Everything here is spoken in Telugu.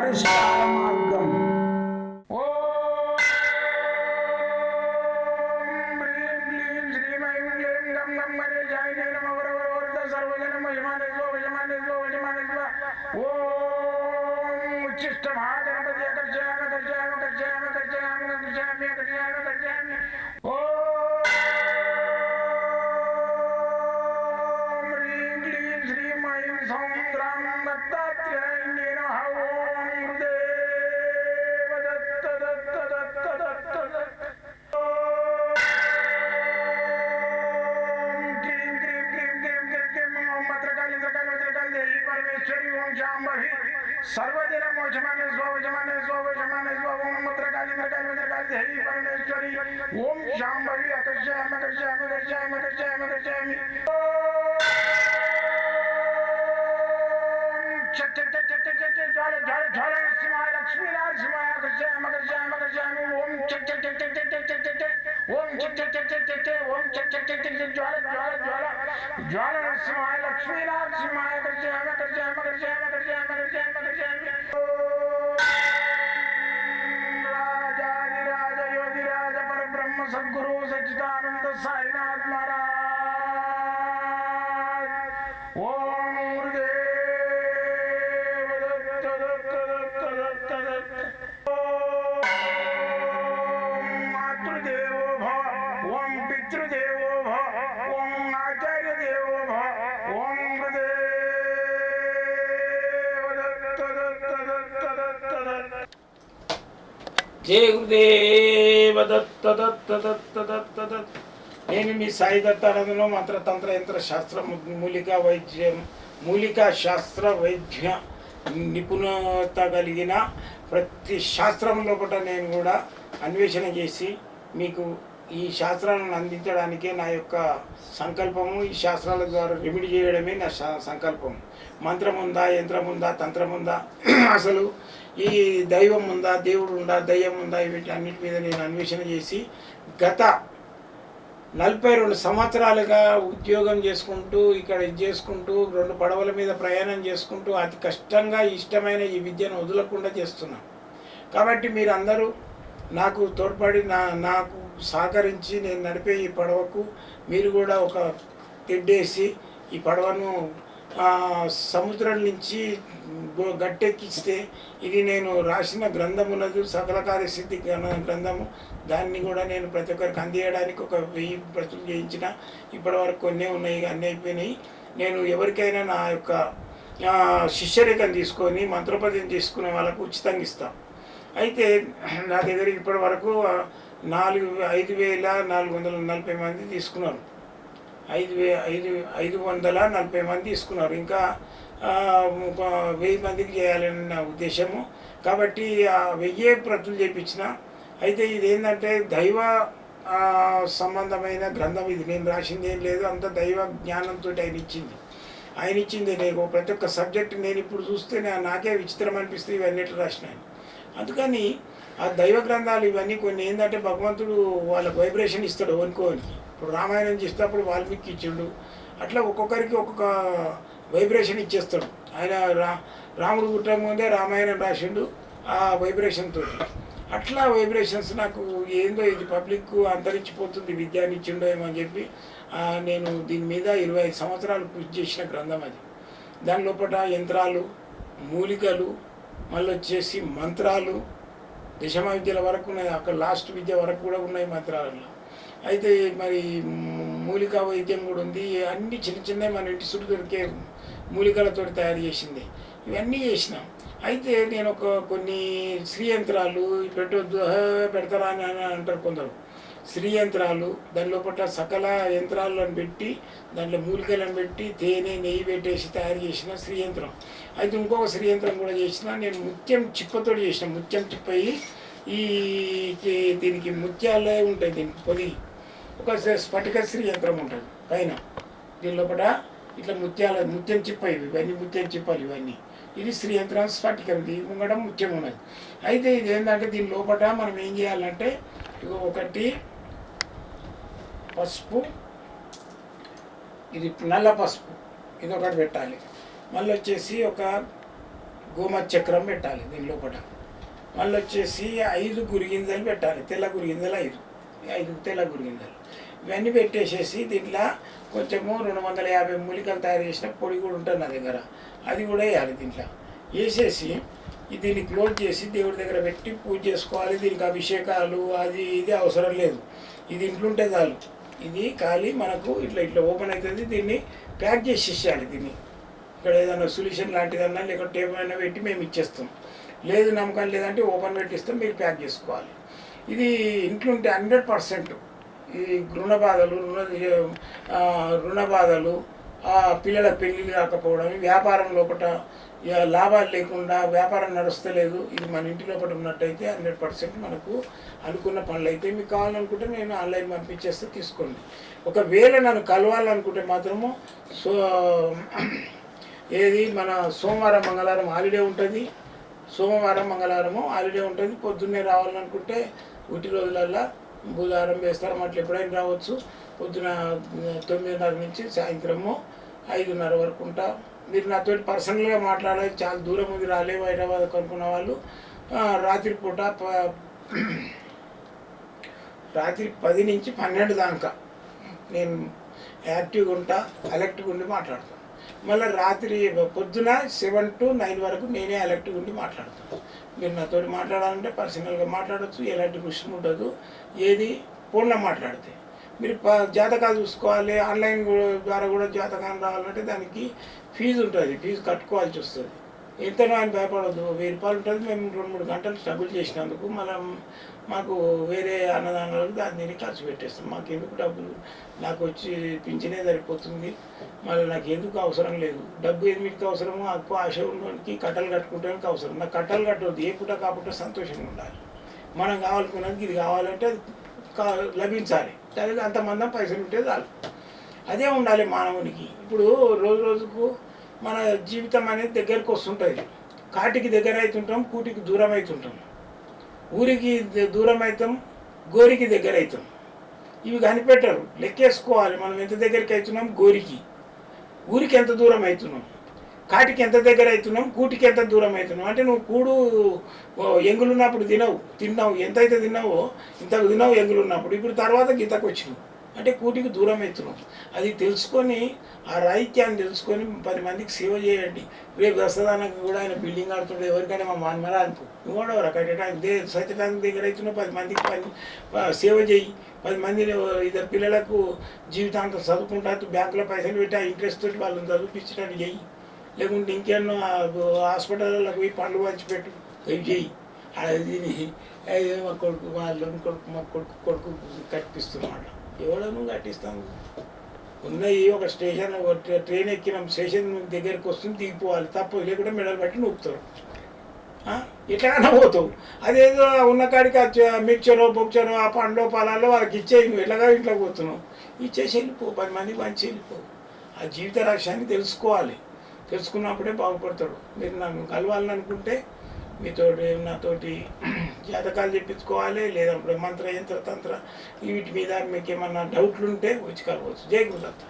పరిష్కార మార్గం. सर्वदिन मोचमाने स्वजमाने स्वजमाने स्वम मत्रकाली मत्रकाली मत्रकाली देवी परमेश्वरी ओम शांभवी अकर्षयामि अकर्षयामि अकर्षयामि अकर्षयामि अकर्षयामि चट चट चट चट चट ज्वाल ज्वाल ज्वाल नरसिंहाय लक्ष्मी नरसिंहाय अकर्षयामि अकर्षयामि अकर्षयामि ओम चट चट चट चट चट चट चट ओम चट चट चट चट चट ओम चट चट चट चट ज्वाल ज्वाल ज्वाल ज्वाल नरसिंहाय लक्ष्मी नरसिंहाय अकर्षयामि अकर्षयामि अकर्षयामि अकर्षयामि अकर्षयामि अकर्षयामि राजाधिराज योगिराज परब्रह्म सद्गुरु सच्चिदानंद साईनाथ महाराज ओम गुरुदेव दत्त दत्त दत्त दत्त दत्त ओम मातृदेवो भव ओम पितृदेवो भव ओम आचार्य देवो भव ओम गुरुदेव दत्त दत्त दत्त दत्त दत्त जय गुरुदेव दत्त दत्त दत्त दत्त दत्त నేను మీ సాయి దత్తానందను మంత్రతంత్ర యంత్ర శాస్త్ర మూలికా శాస్త్ర వైద్య నిపుణత కలిగిన ప్రతి శాస్త్రం లోపల నేను కూడా అన్వేషణ చేసి మీకు ఈ శాస్త్రాలను అందించడానికే నా యొక్క సంకల్పము. ఈ శాస్త్రాల ద్వారా రెమెడీ చేయడమే నా సంకల్పం. మంత్రం ఉందా, యంత్రం ఉందా, తంత్రం ఉందా, అసలు ఈ దైవం ఉందా, దేవుడు ఉందా, దయ్యం ఉందా, వీటి అన్నిటి మీద నేను అన్వేషణ చేసి గత 42 సంవత్సరాలుగా ఉద్యోగం చేసుకుంటూ ఇక్కడ ఇది చేసుకుంటూ 2 పడవల మీద ప్రయాణం చేసుకుంటూ అతి కష్టంగా ఇష్టమైన ఈ విద్యను వదలకుండా చేస్తున్నాను. కాబట్టి మీరు అందరూ నాకు తోడ్పడి నాకు సహకరించి నేను నడిపే ఈ పడవకు మీరు కూడా ఒక తెడ్డేసి ఈ పడవను సముద్రం నుంచి గట్టెక్కిస్తే ఇది నేను రాసిన గ్రంథమునదు సకల కార్యసిద్ధి గ్రంథము. దాన్ని కూడా నేను ప్రతి ఒక్కరికి అందియడానికి ఒక 1000 ప్రతులు చేయించిన. ఇప్పటి వరకు కొన్ని ఉన్నాయి, అన్నీ అయిపోయినాయి. నేను ఎవరికైనా నా యొక్క శిష్యరేఖను తీసుకొని మంత్రోపదేశం తీసుకునే వాళ్ళకు ఉచితంగా ఇస్తాను. అయితే నా దగ్గర ఇప్పటి వరకు 5,440 మంది తీసుకున్నారు. 540 మంది తీసుకున్నారు. ఇంకా 1000 మందికి చేయాలని నా ఉద్దేశము. కాబట్టి 1000 ప్రతులు చేయించిన. అయితే ఇది ఏంటంటే దైవ సంబంధమైన గ్రంథం. ఇది నేను రాసింది ఏం లేదు, అంత దైవ జ్ఞానంతో ఆయన ఇచ్చింది. నేను ప్రతి ఒక్క సబ్జెక్ట్ నేను ఇప్పుడు చూస్తే నాకే విచిత్రం అనిపిస్తుంది ఇవన్నీ ఎట్లా రాసినాయి. అందుకని ఆ దైవ గ్రంథాలు ఇవన్నీ కొన్ని ఏంటంటే భగవంతుడు వాళ్ళకి వైబ్రేషన్ ఇస్తాడు అనుకోనికి. ఇప్పుడు రామాయణం చేసేటప్పుడు వాల్మీకి ఇచ్చిండు, అట్లా ఒక్కొక్కరికి ఒక్కొక్క వైబ్రేషన్ ఇచ్చేస్తాడు. ఆయన రాముడు పుట్టక ముందే రామాయణం రాసిండు ఆ వైబ్రేషన్తో. అట్లా వైబ్రేషన్స్ నాకు ఏందో ఇది పబ్లిక్ అంతరించిపోతుంది విద్యాన్ని ఇచ్చిండో ఏమో అని చెప్పి నేను దీని మీద 25 సంవత్సరాలు కృషి చేసిన గ్రంథం అది. దాని లోపల యంత్రాలు, మూలికలు, మళ్ళీ వచ్చేసి మంత్రాలు, దశమ విద్యల వరకు ఉన్నాయి. అక్కడ లాస్ట్ విద్య వరకు కూడా ఉన్నాయి మంత్రాలలో. అయితే మరి మూలికా వైద్యం కూడా ఉంది. అన్ని చిన్న చిన్నవి మన ఇంటి చుట్టూ దొరికే మూలికలతో తయారు చేసింది. ఇవన్నీ చేసినాం. అయితే నేను కొన్ని శ్రీయంత్రాలు పెట్టొద్దు పెడతారా అని అంటారు కొందరు. శ్రీయంత్రాలు దాని లోపల సకల యంత్రాలను పెట్టి దాంట్లో మూలికలను పెట్టి తేనె నెయ్యి పెట్టేసి తయారు చేసిన శ్రీయంత్రం. అయితే ఇంకొక శ్రీయంత్రం కూడా చేసిన. నేను ముత్యం చిప్పతో చేసిన. ముత్యం చిప్ప ఈ దీనికి ముత్యాలే ఉంటాయి. దీనికి పొది ఒక స్ఫటిక శ్రీయంత్రం ఉంటుంది పైన. దీని లోపల ఇట్లా ముత్యం చిప్ప ఇవన్నీ ముత్యం చిప్పాలి ఇవన్నీ. ఇది శ్రీయంత్రం స్ఫటికం, దీని ముంగడ ముత్యం ఉన్నది. అయితే ఇది ఏంటంటే దీని లోపల మనం ఏం చేయాలంటే ఒకటి పసుపు, ఇది నల్ల పసుపు, ఇది ఒకటి పెట్టాలి. మళ్ళీ వచ్చేసి ఒక గోమతి చక్రం పెట్టాలి దీని లోపల. మళ్ళీ వచ్చేసి 5 గురిగింజలు పెట్టాలి, తెల్ల గురిగింజలు 5 తెల్ల గురిగింజలు. ఇవన్నీ పెట్టేసేసి దీంట్లో కొంచెము 250 మూలికలు తయారు చేసిన పొడి కూడా ఉంటుంది నా దగ్గర, అది కూడా వేయాలి దీంట్లో. వేసేసి దీన్ని క్లోజ్ చేసి దేవుడి దగ్గర పెట్టి పూజ చేసుకోవాలి. దీనికి అభిషేకాలు అది ఇది అవసరం లేదు, ఇది ఇంట్లో ఉంటే చాలు. ఇది ఖాళీ మనకు ఇట్లా ఇట్లా ఓపెన్ అవుతుంది. దీన్ని ప్యాక్ చేసి ఇచ్చేయాలి. దీన్ని ఇక్కడ ఏదైనా సొల్యూషన్ లాంటిదన్నా లేకపోతే టేబుల్ అయినా పెట్టి మేము ఇచ్చేస్తాం. లేదు నమ్మకం లేదంటే ఓపెన్ పెట్టిస్తాం, మీరు ప్యాక్ చేసుకోవాలి. ఇది ఇంట్లో ఉంటే 100% ఈ రుణ బాధలు, పిల్లల పెళ్ళిళ్ళు కాకపోవడం, వ్యాపారం లోపల లాభాలు లేకుండా వ్యాపారం నడుస్తలేదు, ఇది మన ఇంటి లోపల ఉన్నట్టయితే 100% మనకు అనుకున్న పనులు అయితే. మీకు కావాలనుకుంటే నేను ఆన్లైన్ పంపించేస్తే తీసుకోండి. ఒకవేళ నన్ను కలవాలనుకుంటే మాత్రము ఏది మన సోమవారం మంగళవారం హాలిడే ఉంటుంది, సోమవారం మంగళవారము హాలిడే ఉంటుంది. పొద్దున్నే రావాలనుకుంటే ఉట్టి రోజులల్లో బుధవారం వేస్తారు, అట్లా ఎప్పుడైనా రావచ్చు. పొద్దున 9:30 నుంచి సాయంత్రము 5:30 వరకు ఉంటా. మీరు నాతో పర్సనల్గా మాట్లాడాలి, చాలా దూరం ఉంది రాలేవు హైదరాబాద్ అనుకున్న వాళ్ళు రాత్రిపూట రాత్రి 10 నుంచి 12 దాకా నేను యాక్టివ్గా ఉంటా, అలర్ట్గా ఉండి మాట్లాడతాను. మళ్ళీ రాత్రి పొద్దున 7 to 9 వరకు నేనే అలర్ట్గా ఉండి మాట్లాడతాను. మీరు నాతో మాట్లాడాలంటే పర్సనల్గా మాట్లాడచ్చు, ఎలాంటి క్వశ్చన్ ఉండదు. ఏది ఫోన్లో మాట్లాడితే మీరు జాతకాలు చూసుకోవాలి. ఆన్లైన్ ద్వారా కూడా జాతకాలు రావాలంటే దానికి ఫీజు ఉంటుంది, ఫీజు కట్టుకోవాల్సి వస్తుంది. ఎంతనో ఆయన భయపడద్దు, 1000 రూపాయలు ఉంటుంది. మేము 2-3 గంటలు స్ట్రగుల్ చేసినందుకు మళ్ళీ మాకు వేరే అన్నదానాలకు దాన్ని ఖర్చు పెట్టేస్తాం. మాకు ఎందుకు డబ్బులు, నాకు వచ్చి పింఛనే సరిపోతుంది, మళ్ళీ నాకు ఎందుకు అవసరం లేదు. డబ్బు ఎందుకు అవసరమో ఎక్కువ ఆశ ఉండడానికి కట్టలు కట్టుకోవడానికి అవసరం. నాకు కట్టలు కట్టవద్దు, ఏ పూట కాకుండా సంతోషంగా ఉండాలి. మనం కావాలనుకున్నది ఇది కావాలంటే లభించాలి, అది అంతమంది పైసలు ఉంటే చాలు. అదే ఉండాలి మానవునికి. ఇప్పుడు రోజు రోజుకు మన జీవితం అనేది దగ్గరకు వస్తుంటుంది. కాటికి దగ్గర అవుతుంటాం, కూటికి దూరం అవుతుంటాం, ఊరికి దూరం అవుతాం, గోరికి దగ్గర అవుతాం. ఇవి కనిపెట్టరు, లెక్కేసుకోవాలి మనం ఎంత దగ్గరికి అవుతున్నాం. గోరికి ఊరికి ఎంత దూరం అవుతున్నాం, కాటికి ఎంత దగ్గర అవుతున్నాం, కూటికి ఎంత దూరం అవుతున్నాం. అంటే నువ్వు కూడు ఎంగులున్నప్పుడు తిన్నావు ఎంతైతే తిన్నావో ఇంతకు తిన్నావు ఎంగులున్నప్పుడు, ఇప్పుడు తర్వాత గీతకు వచ్చినావు అంటే కూటికి దూరం అవుతున్నావు. అది తెలుసుకొని ఆ రాహిత్యాన్ని తెలుసుకొని 10 మందికి సేవ చేయండి. రేపు దస్తదానికి కూడా ఆయన బిల్డింగ్ ఆడుతుండే ఎవరికైనా మా మాన్మరా అనుకో, నువ్వు కూడా కట్టడానికి సత్యడానికి దగ్గర అవుతున్నావు. 10 మందికి సేవ చేయి. 10 మంది ఇద్దరు పిల్లలకు జీవితాంతం చదువుకుంటా బ్యాంకులో పైసలు పెట్టి ఆ ఇంట్రెస్ట్ తోటి వాళ్ళని చదివించడానికి చెయ్యి. లేకుంటే ఇంకేమో హాస్పిటల్లో పోయి పండ్లు పంచిపెట్టు, ఇవి చెయ్యి. అది మా కొడుకు మా కొడుకు కట్టిస్తున్నాడు. ఎవడను కట్టిస్తాను. ఉన్నాయి ఒక స్టేషన్, ట్రైన్ ఎక్కినాం, స్టేషన్ దగ్గరికి వస్తుంది, దిగిపోవాలి, తప్పదు. లేకుంటే మెడలు బట్టి నొప్పుతారు, ఎట్లైనా పోతావు. అదేదో ఉన్న కాడికి మిక్చరో బొక్చరో ఆ పండ్లో పొలాల్లో వాళ్ళకి ఇచ్చేయి, నువ్వు ఎట్లాగా ఇంట్లోకి పోతున్నావు, ఇచ్చేసి వెళ్ళిపో, 10 మందికి మంచి వెళ్ళిపో. ఆ జీవిత లక్ష్యాన్ని తెలుసుకోవాలి, తెలుసుకున్నప్పుడే బాగుపడతాడు. మీరు నన్ను కలవాలని అనుకుంటే నాతోటి జాతకాలు చెప్పించుకోవాలి, లేదా మంత్ర యంత్ర తంత్ర వీటి మీద మీకు ఏమన్నా డౌట్లు ఉంటే వచ్చి కలవచ్చు. జై గురుదత్త.